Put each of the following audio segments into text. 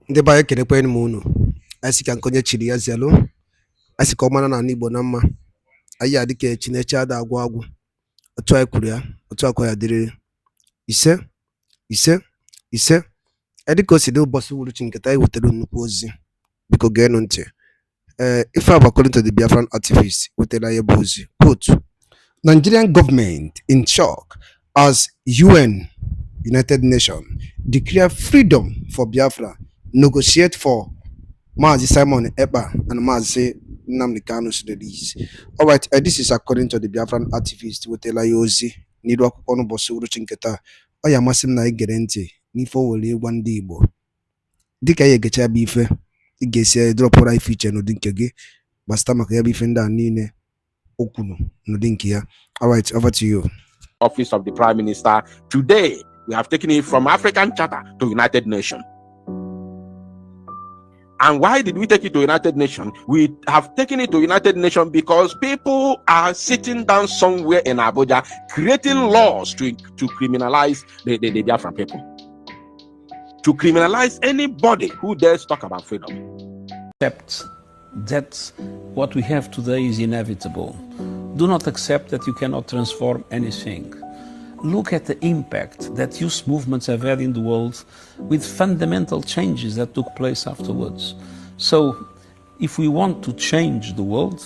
Ndị be anyị kelekwanụ m unu. Anyị sị ka nke chiri ya zelu. Anyị sị ka ọ mara na ala Igbo na mma. Anyị adị ka Chineke ada agwụ agwụ. Otu anyị kwuru ya, otu akwa ya dịrịrị. Ise, ise, ise. Dị ka o si dị ụbọchị uhuruchi nketa anyị wetara nnukwu ozi. Biko geenụ ntị. Ife a bụ according to the Biafran activist wetara ya bụ ozi. Quote, Nigerian government in shock as UN, United Nations, declare freedom for Biafra, negotiate for Mazi Simon Ekpa and Mazi Nnamdi Kanu's release. All right, this is according to the Biafran activist wetara ya ozi n'iru akwụkwọ n'ụbọchị uhuruchi nketa. Ọ ya amasị m na ị gere ntị n'ife o were ịgwa ndị Igbo. Dịka ya egecha ya bụ ife, ị ga-esi dropụra ife iche n'ụdị nke gị gbasịta maka ya bụ ife ndị a niile o kwuru n'ụdị nke ya. All right, over to you. Office of the Prime Minister. Today, we have taken it from African Charter to United Nations. And why did we take it to United Nations? We have taken it to United Nations because people are sitting down somewhere in Abuja creating laws to criminalize the Biafran people. To criminalize anybody who dares talk about freedom. Accept that what we have today is inevitable. Do not accept that you cannot transform anything. Look at the impact that youth movements have had in the world with fundamental changes that took place afterwards. So, if we want to change the world,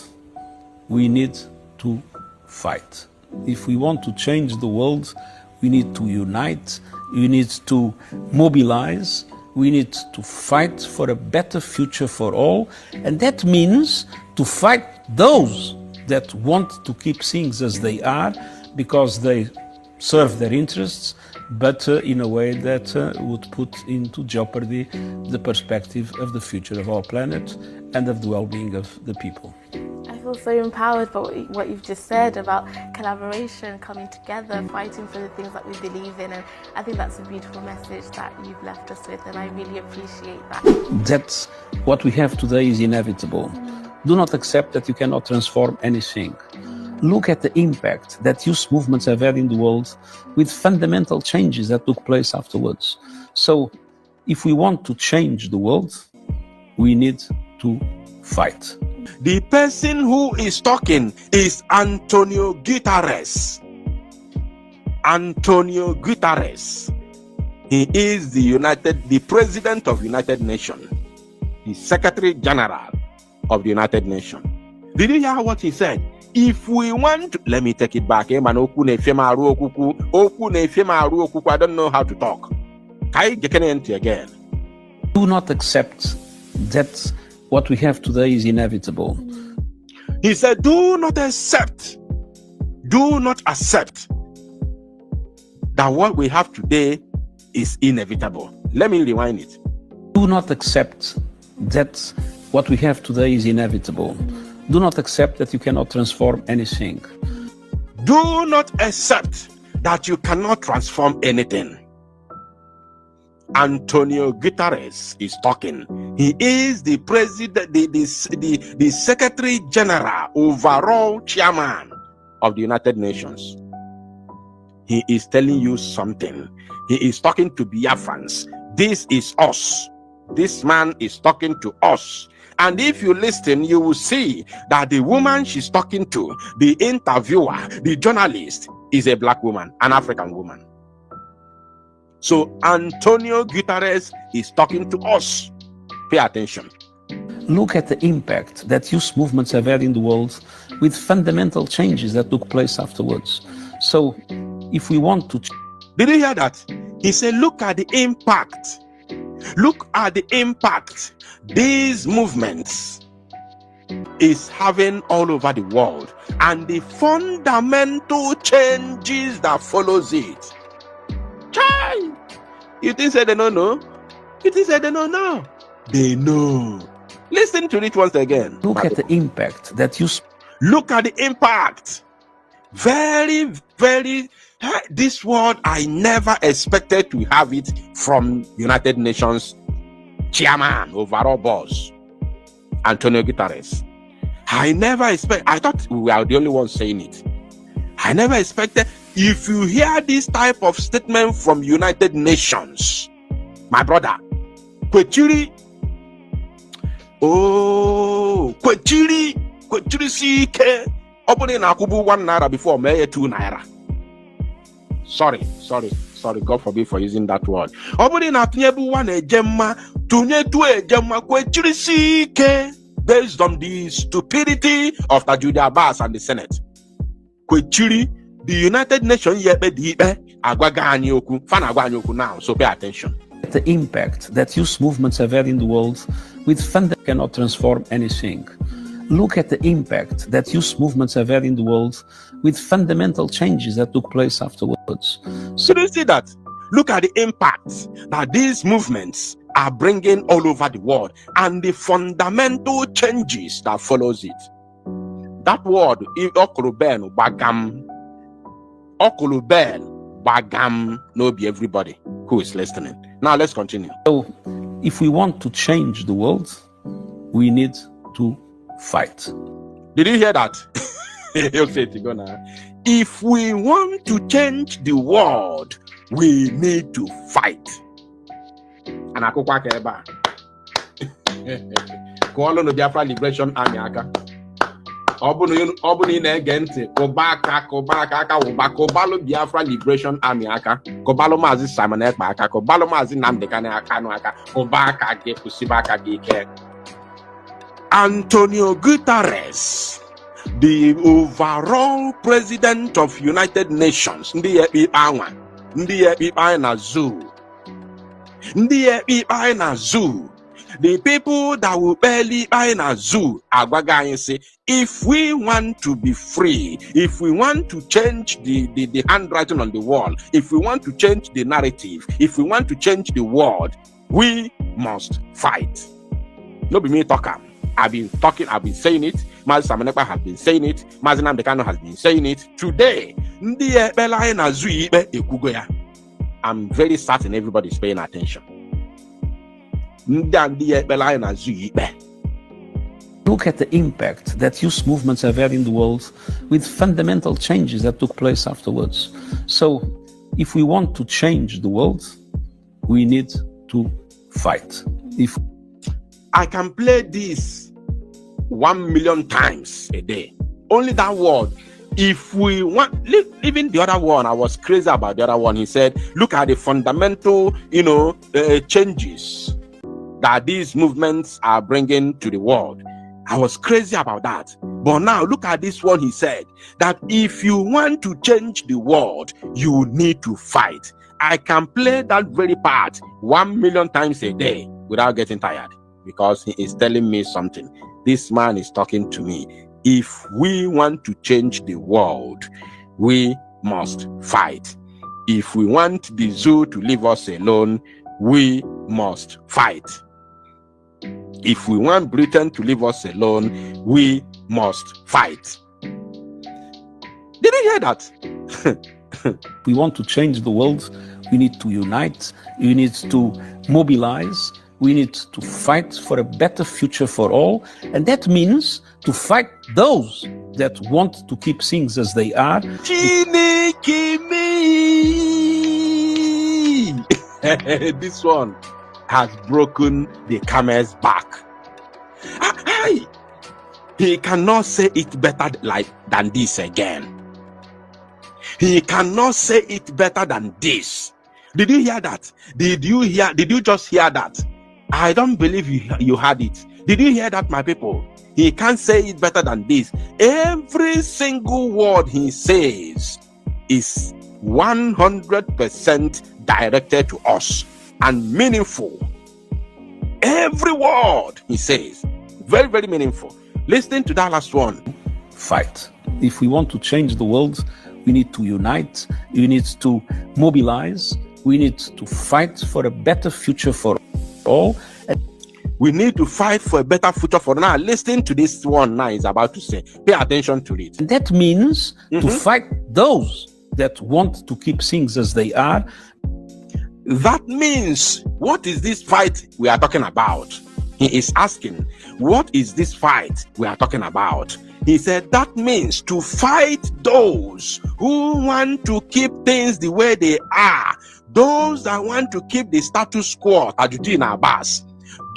we need to fight. If we want to change the world, we need to unite, we need to mobilize, we need to fight for a better future for all, and that means to fight those that want to keep things as they are because they serve their interests, but in a way that would put into jeopardy the perspective of the future of our planet and of the well-being of the people. I feel so empowered by what you've just said about collaboration, coming together, fighting for the things that we believe in, and I think that's a beautiful message that you've left us with, and I really appreciate that. That what we have today is inevitable. Do not accept that you cannot transform anything. Look at the impact that youth movements have had in the world with fundamental changes that took place afterwards. So, if we want to change the world, we need to fight. The person who is talking is Antonio Guterres. Antonio Guterres. He is the President of United Nations, the Secretary General of the United Nations. Did you hear what he said? If we want to, let me take it back. I don't know how to talk. Again. Do not accept that what we have today is inevitable. He said, do not accept that what we have today is inevitable. Let me rewind it. Do not accept that what we have today is inevitable. Do not accept that you cannot transform anything. Do not accept that you cannot transform anything. Antonio Guterres is talking. He is the president, the Secretary General, overall chairman of the United Nations. He is telling you something. He is talking to Biafrans. This is us. This man is talking to us. And if you listen, you will see that the woman she's talking to, the interviewer, the journalist, is a black woman, an African woman. So Antonio Guterres is talking to us. Pay attention. Look at the impact that youth movements have had in the world with fundamental changes that took place afterwards. So if we want to... Did you hear that? He said, look at the impact. Look at the impact these movements is having all over the world and the fundamental changes that follows it. Child, you think they don't know? You think they don't know? They know. Listen to it once again. Look at the impact that you... Look at the impact. Very, very... This word, I never expected to have it from United Nations chairman, overall boss, Antonio Guterres. I never expect. I thought we were the only ones saying it. I never expected. If you hear this type of statement from United Nations, my brother, Kwechiri. Oh, Kwechiri CK. Opening Akubu 1 naira before May 2 naira. Sorry, God forbid for using that word. Opening Atunyebu 1 ejemma, Tunye 2 ejemma, Kwechiri CK. Based on the stupidity of Tajudi Abbas and the Senate. Kwechiri, the United Nations now, so pay attention. The impact that youth movements have had in the world with fund that cannot transform anything. Look at the impact that youth movements have had in the world with fundamental changes that took place afterwards. So do you see that? Look at the impact that these movements are bringing all over the world and the fundamental changes that follows it. That word, Okuluben Bagam, no be everybody who is listening. Now let's continue. So, if we want to change the world, we need to fight. Did you hear that? If we want to change the world, we need to fight. And I call on the Biafra Liberation Army aka. Obunu na-ege ntị kobalo Biafra Liberation Army aka, kobalo Maazị Simon Ekpa aka, kobalo Maazị Nnamdi Kanu aka, kobaka gị kwụsịbaka gị ike. Antonio Guterres, the overall president of United Nations, ndị ekpe na zoo. The people that will barely buy in a zoo are going to say, if we want to be free, if we want to change the handwriting on the wall, if we want to change the narrative, if we want to change the world, we must fight. No be me talking. I've been saying it. Maazị Samanekpa has been saying it. Maazị Nnamdi Kanu has been saying it. Today, I'm very certain everybody's paying attention. Look at the impact that youth movements have had in the world with fundamental changes that took place afterwards. So, if we want to change the world, we need to fight. I can play this 1 million times a day. Only that word. If we want, even the other one, I was crazy about the other one. He said, look at the fundamental, changes that these movements are bringing to the world. I was crazy about that. But now look at this one. He said that if you want to change the world, you need to fight. I can play that very part 1 million times a day without getting tired, because he is telling me something. This man is talking to me. If we want to change the world, we must fight. If we want the zoo to leave us alone, we must fight. If we want Britain to leave us alone, we must fight. Did you hear that? If we want to change the world, we need to unite, we need to mobilize, we need to fight for a better future for all. And that means to fight those that want to keep things as they are. This one has broken the camel's back. He cannot say it better than this again. He cannot say it better than this. Did you hear that? Did you just hear that? I don't believe you heard it. Did you hear that, my people? He can't say it better than this. Every single word he says is 100% directed to us and meaningful. Every word he says, very, very meaningful. Listen to that last one. Fight. If we want to change the world, we need to unite, we need to mobilize, we need to fight for a better future for all. We need to fight for a better future for now. Listen to this one now is about to say. Pay attention to it. And that means to fight those that want to keep things as they are. That means, what is this fight we are talking about? He is asking, what is this fight we are talking about? He said, that means to fight those who want to keep things the way they are, those that want to keep the status quo, Tajuddin Abbas,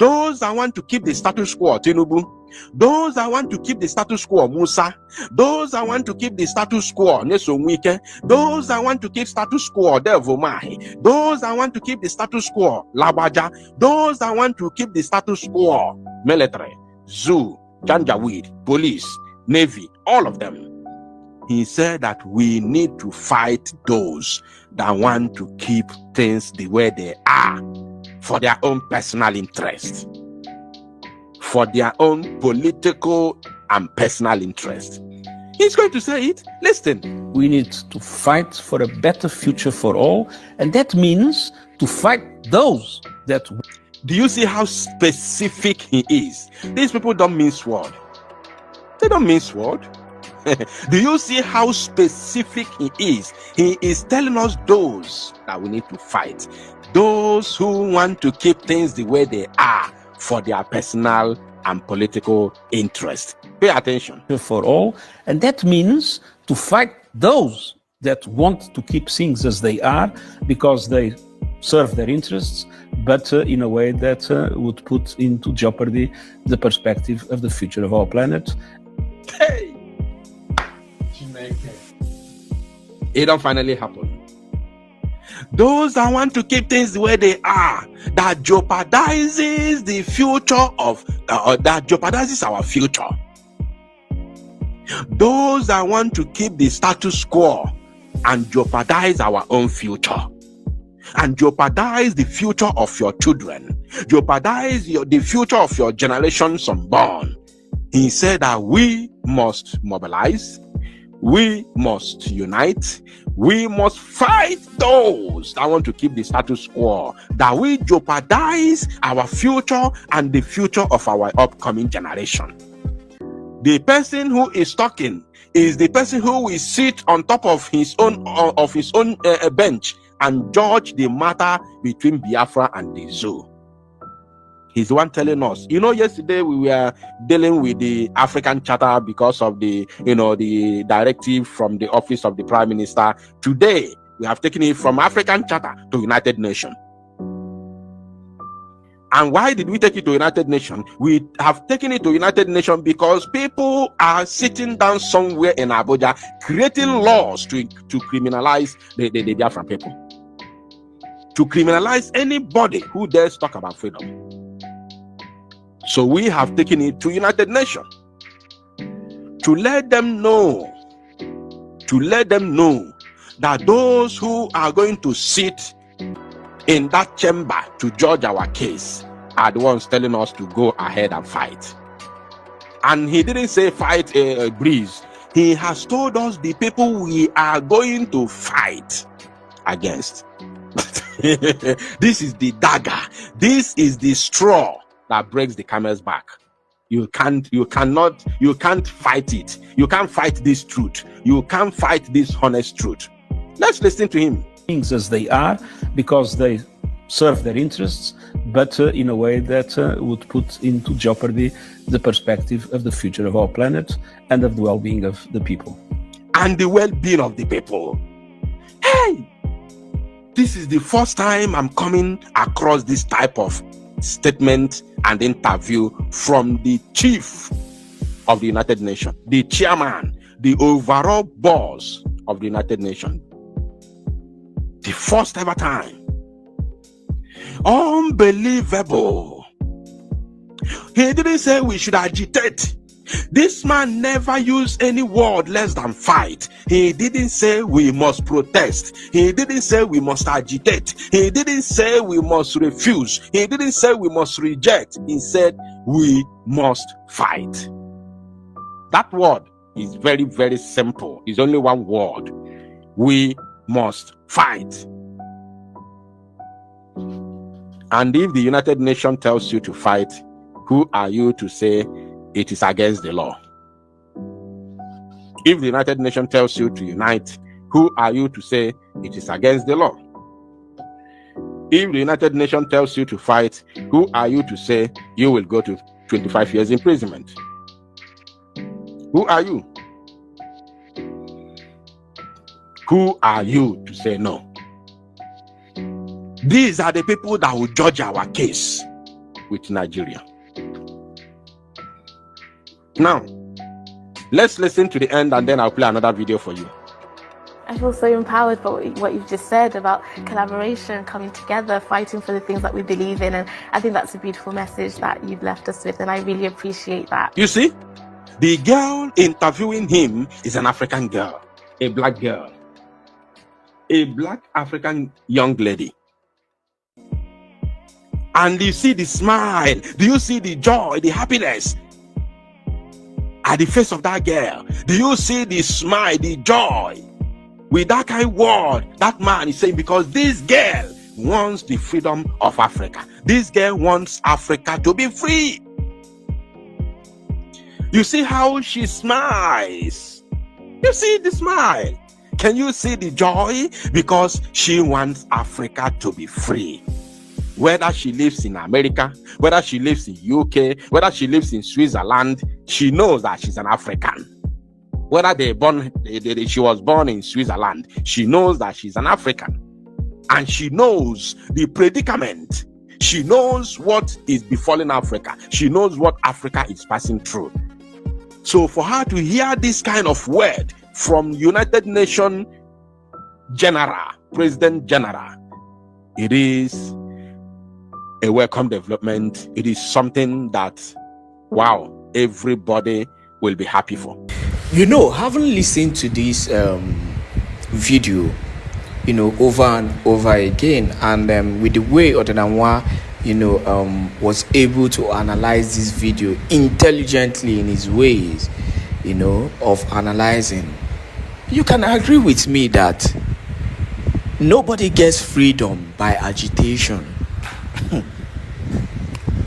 those that want to keep the status quo, Tinubu, those that want to keep the status quo, Musa, those that want to keep the status quo, Nyesom Wike, those that want to keep status quo, Devomahi, those that want to keep the status quo, Labaja, those that want to keep the status quo, military, zoo, Janjaweed, police, navy, all of them. He said that we need to fight those that want to keep things the way they are for their own personal interest, for their own political and personal interest. He's going to say it. Listen. We need to fight for a better future for all, and that means to fight those that... Do you see how specific he is? These people don't mince word. They don't mince word. Do you see how specific he is? He is telling us those that we need to fight. Those who want to keep things the way they are for their personal and political interest. Pay attention. For all, and that means to fight those that want to keep things as they are because they serve their interests, but in a way that would put into jeopardy the perspective of the future of our planet. Hey! It don't finally happen. Those that want to keep things the way they are, that jeopardizes the future of, that jeopardizes our future. Those that want to keep the status quo and jeopardize our own future, and jeopardize the future of your children, jeopardize the future of your generations unborn. He said that we must mobilize, we must unite, we must fight those that want to keep the status quo, that we jeopardize our future and the future of our upcoming generation. The person who is talking is the person who will sit on top of his own bench and judge the matter between Biafra and the zoo. He's the one telling us. You know, yesterday we were dealing with the African Charter because of the, the directive from the office of the Prime Minister. Today, we have taken it from African Charter to United Nations. And why did we take it to United Nations? We have taken it to United Nations because people are sitting down somewhere in Abuja creating laws to criminalize the Biafran people. To criminalize anybody who dares talk about freedom. So we have taken it to United Nations to let them know that those who are going to sit in that chamber to judge our case are the ones telling us to go ahead and fight. And he didn't say fight a breeze. He has told us the people we are going to fight against. This is the dagger. This is the straw that breaks the camel's back. You can't fight it. You can't fight this truth. You can't fight this honest truth. Let's listen to him. Things as they are because they serve their interests, but in a way that would put into jeopardy the perspective of the future of our planet and of the well-being of the people. And the well-being of the people. Hey! This is the first time I'm coming across this type of statement and interview from the chief of the United Nations, the chairman, the overall boss of the United Nations. The first ever time. Unbelievable. He didn't say we should agitate. This man never used any word less than fight. He didn't say we must protest. He didn't say we must agitate. He didn't say we must refuse. He didn't say we must reject. He said we must fight. That word is very, very simple. It's only one word. We must fight. And if the United Nations tells you to fight, who are you to say it is against the law? If the United Nations tells you to unite, who are you to say it is against the law? If the United Nations tells you to fight, who are you to say you will go to 25 years imprisonment? Who are you? Who are you to say no? These are the people that will judge our case with Nigeria. Now, let's listen to the end and then I'll play another video for you. I feel so empowered by what you've just said about collaboration, coming together, fighting for the things that we believe in. And I think that's a beautiful message that you've left us with. And I really appreciate that. You see, the girl interviewing him is an African girl, a black girl, a black African young lady. And you see the smile, do you see the joy, the happiness at the face of that girl? Do you see the smile, the joy? With that kind of word, that man is saying, because this girl wants the freedom of Africa. This girl wants Africa to be free. You see how she smiles. You see the smile. Can you see the joy? Because she wants Africa to be free. Whether she lives in America, whether she lives in UK, whether she lives in Switzerland, she knows that she's an African. Whether she was born in Switzerland, she knows that she's an African. And she knows the predicament. She knows what is befalling Africa. She knows what Africa is passing through. So for her to hear this kind of word from United Nations General, President General, it is a welcome development. It is something that, wow, everybody will be happy for. You know, having listened to this video, you know, over and over again, and with the way Odenanwa, you know, was able to analyze this video intelligently in his ways, you know, of analyzing, you can agree with me that nobody gets freedom by agitation.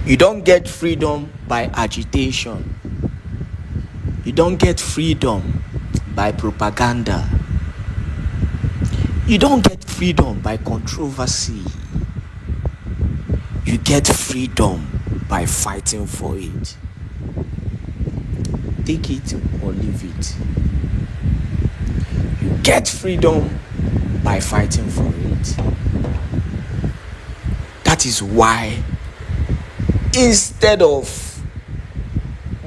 You don't get freedom by agitation. You don't get freedom by propaganda. You don't get freedom by controversy. You get freedom by fighting for it. Take it or leave it. You get freedom by fighting for it. That is why, instead of,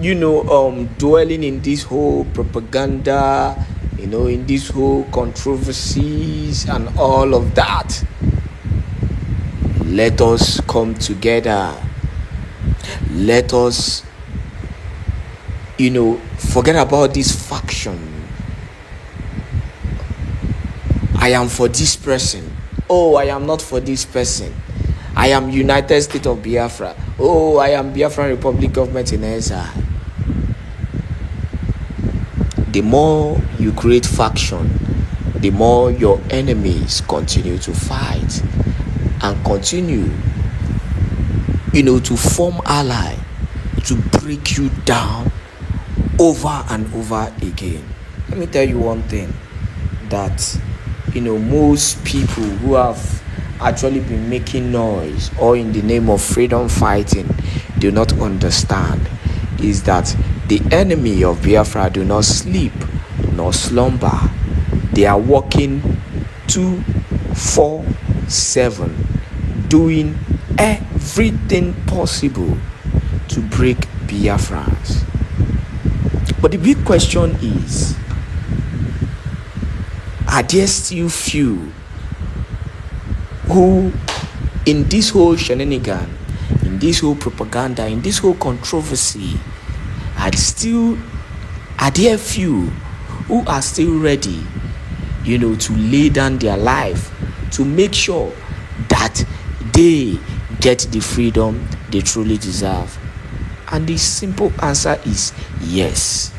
you know, dwelling in this whole propaganda, you know, in this whole controversies and all of that, let us come together. Let us, you know, forget about this faction. I am for this person. Oh, I am not for this person. I am United States of Biafra. Oh, I am Biafran Republic government in exile. The more you create faction, the more your enemies continue to fight and continue, you know, to form ally to break you down over and over again. Let me tell you one thing that, you know, most people who have actually been making noise or in the name of freedom fighting do not understand is that the enemy of Biafra do not sleep nor slumber. They are working 24/7, doing everything possible to break Biafrans. But the big question is, are there still few who, in this whole shenanigan, in this whole propaganda, in this whole controversy, are there few who are still ready, you know, to lay down their life to make sure that they get the freedom they truly deserve? And the simple answer is yes.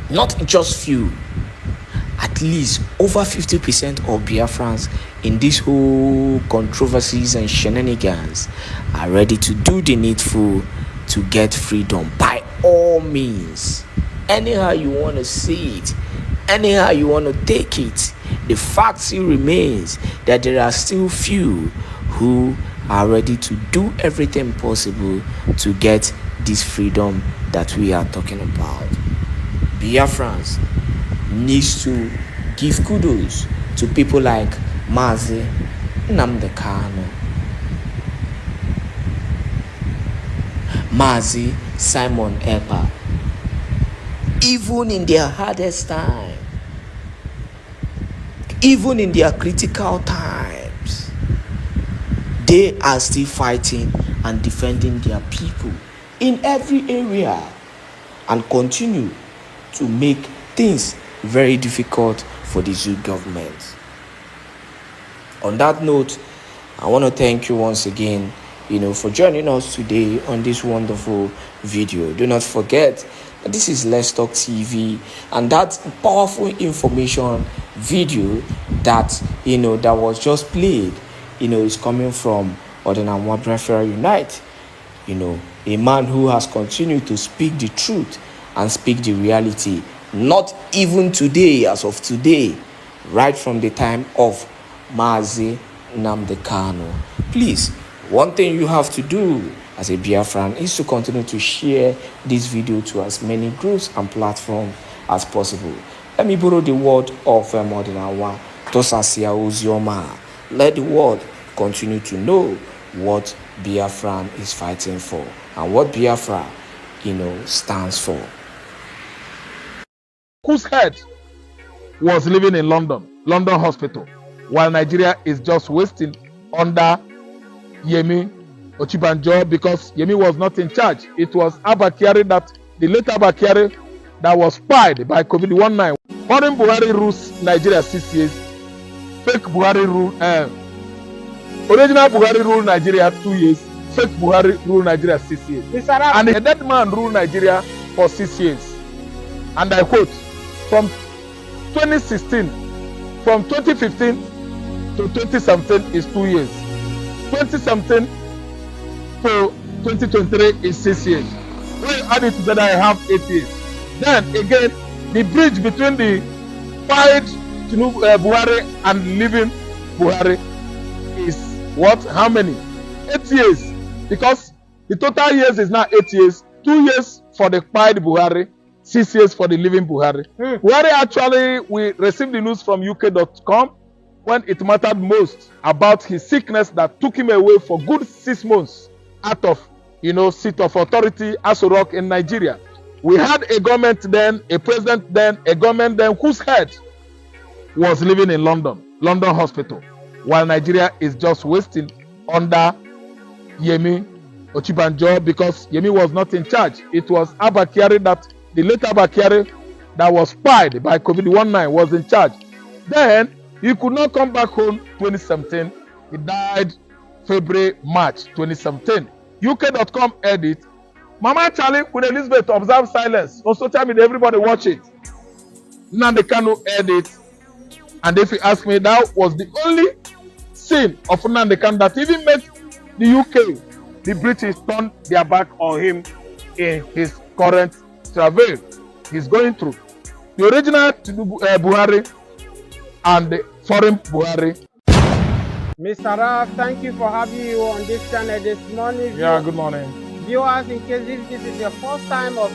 Not just few, at least over 50% of Biafrans in this whole controversies and shenanigans are ready to do the needful to get freedom by all means. Anyhow you want to see it, anyhow you want to take it, the fact still remains that there are still few who are ready to do everything possible to get this freedom that we are talking about. Biafrans needs to give kudos to people like Mazi Nnamdi Kanu, Mazi Simon Ekpa, even in their hardest time, even in their critical times, they are still fighting and defending their people in every area and continue to make things very difficult for the zoo government. On that note, I want to thank you once again, for joining us today on this wonderful video. Do not forget that this is Let's Talk TV, and that powerful information video that that was just played, is coming from Odinamwa Biafra Unite. A man who has continued to speak the truth and speak the reality, not even today, as of today, right from the time of Mazi Nnamdi Kanu. Please, one thing you have to do as a Biafran is to continue to share this video to as many groups and platforms as possible. Let me borrow the word of Odinawa, Tosasia Uzioma. Let the world continue to know what Biafran is fighting for and what Biafra, stands for. Whose head was living in London hospital, while Nigeria is just wasting under Yemi Ochibanjo because Yemi was not in charge. It was Abba Kyari, the late Abba Kyari, that was spied by COVID-19. Foreign Buhari rules Nigeria 6 years. Fake Buhari rule, original Buhari ruled Nigeria 2 years. Fake Buhari ruled Nigeria 6 years. And a dead man ruled Nigeria for 6 years. And I quote, from 2016, from 2015 to 2017 is 2 years. 2017 to 2023 is 6 years. When you add it together, I have 8 years. Then again, the bridge between the fired Buhari and living Buhari is what? How many? 8 years. Because the total years is now 8 years. 2 years for the fired Buhari, 6 years for the living Buhari. Buhari actually, we received the news from UK.com when it mattered most about his sickness that took him away for good 6 months out of, seat of authority, Aso Rock in Nigeria. We had a government then, a president then, a government then whose head was living in London hospital, while Nigeria is just wasting under Yemi Ochibanjo because Yemi was not in charge. It was Abba Kyari, the late Abba Kyari, that was spied by COVID-19 was in charge. Then he could not come back home 2017. He died February, March 2017. UK.com edit. Mama Charlie with Elizabeth observe silence. On social media, everybody watch it. Nnamdi Kanu edit. And if you ask me, that was the only scene of Nnamdi Kanu that even made the UK, the British, turn their back on him in his current travail he's going through. The original Buhari and the foreign Buhari. Mr. Raf, thank you for having you on this channel this morning. Yeah, good morning. Viewers, in case if this is your first time of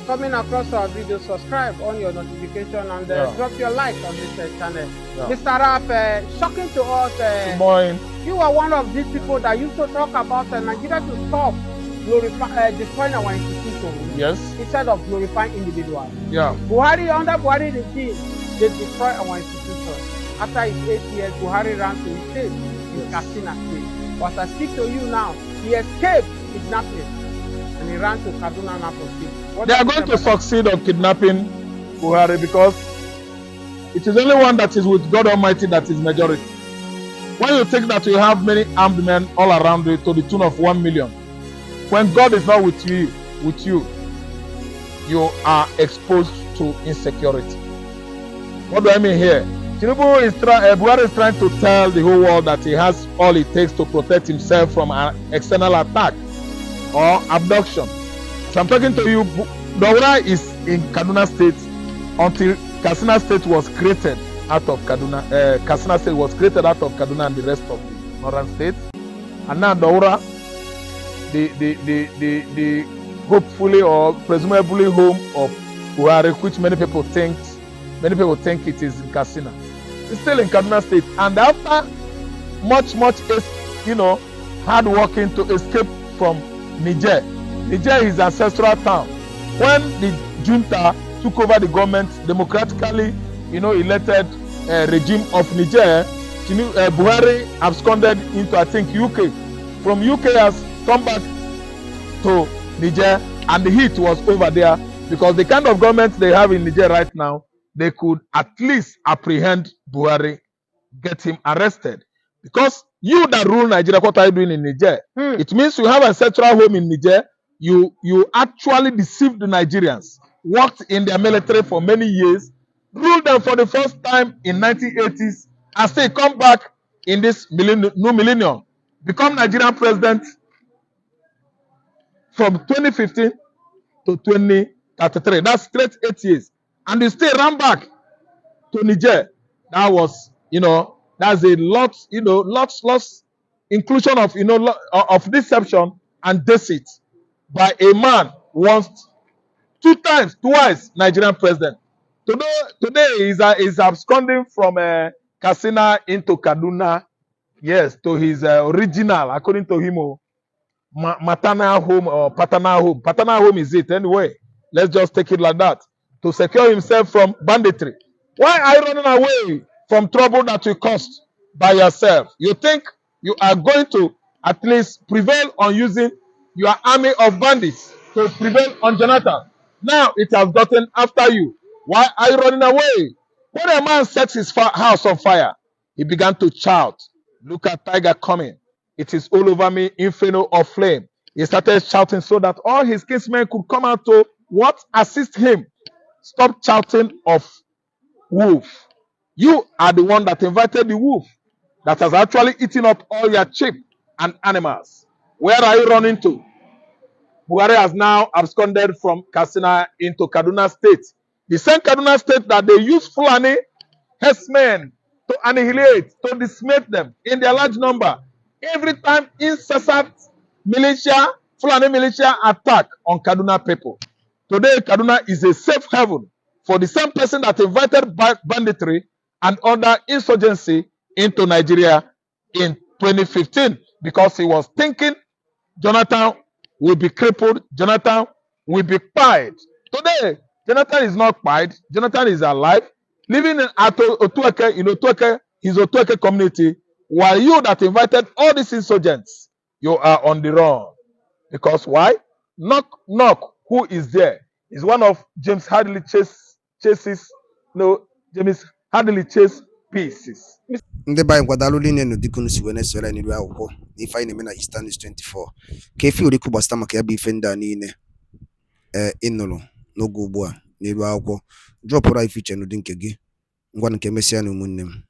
coming across our video, subscribe on your notification and drop your like on this channel. Yeah. Mr. Raf, shocking to us. Good morning. You are one of these people that used to talk about Nigeria to stop destroying our institutions. Yes. Instead of glorifying individuals. Yeah. Under Buhari regime, they destroy our institutions. After his 8 years, Buhari ran to his state, in Katsina State. But I speak to you now, he escaped kidnapping and he ran to Kaduna now for state. They are going to succeed on kidnapping Buhari because it is only one that is with God Almighty that is majority. When you think that you have many armed men all around you to the tune of 1 million, when God is not with you, you are exposed to insecurity. What do I mean here? Tinubu Buhari is trying to tell the whole world that he has all it takes to protect himself from an external attack or abduction. So I'm talking to you, Daura is in Kaduna State until Katsina State was created out of Kaduna. Katsina State was created out of Kaduna and the rest of the northern states. And now Daura, the hopefully or presumably home of Buhari, which many people think it is in Katsina. It's still in Kaduna State. And after much, hard working to escape from Niger. Niger is ancestral town. When the junta took over the government, democratically, elected regime of Niger, Buhari absconded into, I think, UK. From UK has come back to Niger, and the heat was over there because the kind of government they have in Niger right now, they could at least apprehend Buhari, get him arrested. Because you that rule Nigeria, what are you doing in Niger? It means you have a central home in Niger. You actually deceived the Nigerians, worked in their military for many years, ruled them for the first time in 1980s, and still come back in this new millennium, become Nigerian president from 2015 to 2033. That's straight 8 years. And you still run back to Niger. That was, that's a lot, lots inclusion of, of deception and deceit by a man once, twice Nigerian president. Today is absconding from Katsina into Kaduna, yes, to his original, according to him, maternal home or paternal home. Paternal home is it anyway. Let's just take it like that. To secure himself from banditry. Why are you running away from trouble that you caused by yourself? You think you are going to at least prevail on using your army of bandits to prevail on Jonathan? Now it has gotten after you. Why are you running away? When a man sets his house on fire, he began to shout, "Look at tiger coming. It is all over me, inferno of flame." He started shouting so that all his kinsmen could come out to assist him. Stop shouting of wolf. You are the one that invited the wolf that has actually eaten up all your sheep and animals. Where are you running to? Buhari has now absconded from Katsina into Kaduna State. The same Kaduna State that they use Fulani herdsmen to annihilate, to decimate them in their large number. Every time incessant Fulani militia attack on Kaduna people. Today, Kaduna is a safe haven for the same person that invited banditry and other insurgency into Nigeria in 2015 because he was thinking Jonathan will be crippled, Jonathan will be pied. Today, Jonathan is not pied, Jonathan is alive, living in Otueke, his Otueke community, while you that invited all these insurgents, you are on the run. Because why? Knock, knock, who is there? Is one of James Hadley Chase's pieces. ndị be anyị kwadalụ linye n'ụdịkunu si wee na-esore anyị n'iru akwụkwọ ife anyị na-eme na Eastern News 24 ka efi orikwu gbasata maka ya bụ ife ndị a niile ịnụrụ n'oge ugbu a n'iru akwụkwọ drọpụrụ anyị fiche n'ụdị nke gị ngwa nke emesịa na ụmụnne m